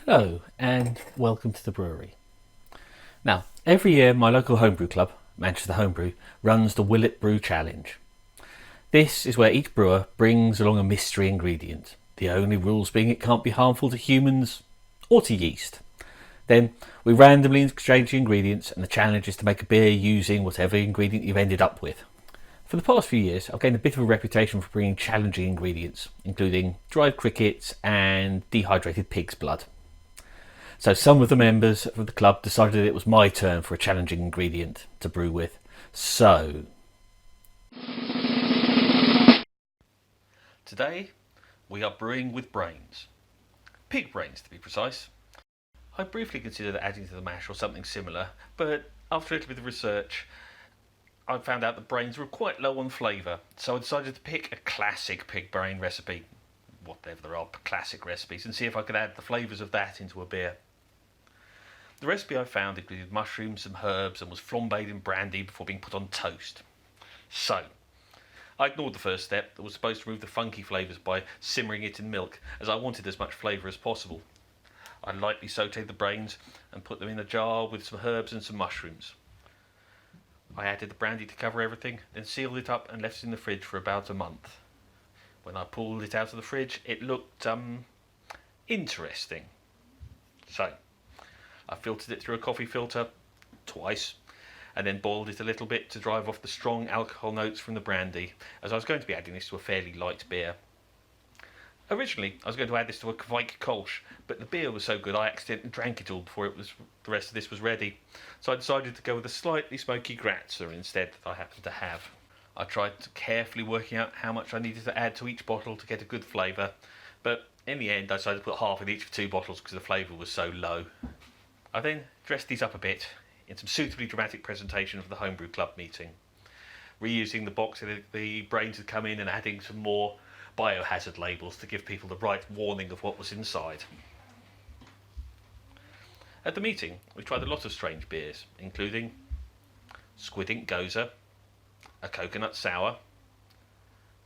Hello and welcome to the brewery. Now, every year my local homebrew club, Manchester Homebrew, runs the Will It Brew Challenge. This is where each brewer brings along a mystery ingredient, the only rules being it can't be harmful to humans or to yeast. Then we randomly exchange the ingredients and the challenge is to make a beer using whatever ingredient you've ended up with. For the past few years I've gained a bit of a reputation for bringing challenging ingredients, including dried crickets and dehydrated pig's blood. So some of the members of the club decided it was my turn for a challenging ingredient to brew with. So today we are brewing with brains. Pig brains to be precise. I briefly considered adding to the mash or something similar, but after a little bit of research I found out that brains were quite low on flavour, so I decided to pick a classic pig brain recipe, whatever there are classic recipes, and see if I could add the flavours of that into a beer. The recipe I found included mushrooms, some herbs, and was flambéed in brandy before being put on toast. So, I ignored the first step that was supposed to remove the funky flavours by simmering it in milk, as I wanted as much flavour as possible. I lightly sautéed the brains and put them in a jar with some herbs and some mushrooms. I added the brandy to cover everything, then sealed it up and left it in the fridge for about a month. When I pulled it out of the fridge, it looked, interesting. So, I filtered it through a coffee filter twice and then boiled it a little bit to drive off the strong alcohol notes from the brandy, as I was going to be adding this to a fairly light beer. Originally I was going to add this to a Kvike Kolsch, but the beer was so good I accidentally drank it all before the rest of this was ready, so I decided to go with a slightly smoky Gratzer instead that I happened to have. I tried carefully working out how much I needed to add to each bottle to get a good flavour, but in the end I decided to put half in each of 2 bottles because the flavour was so low. I then dressed these up a bit in some suitably dramatic presentation for the Homebrew Club meeting, reusing the box that the brains had come in and adding some more biohazard labels to give people the right warning of what was inside. At the meeting we tried a lot of strange beers, including squid ink goza, a coconut sour,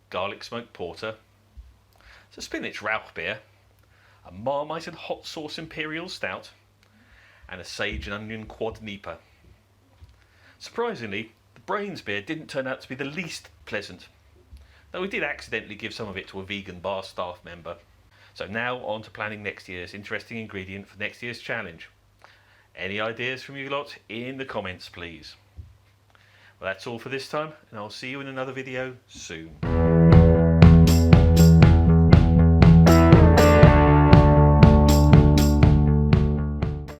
garlic smoked porter, a spinach rauch beer, a marmite and hot sauce imperial stout, and a sage and onion quad nipa. Surprisingly, the brains beer didn't turn out to be the least pleasant, though we did accidentally give some of it to a vegan bar staff member. So now on to planning next year's interesting ingredient for next year's challenge. Any ideas from you lot in the comments please. Well, that's all for this time, and I'll see you in another video soon.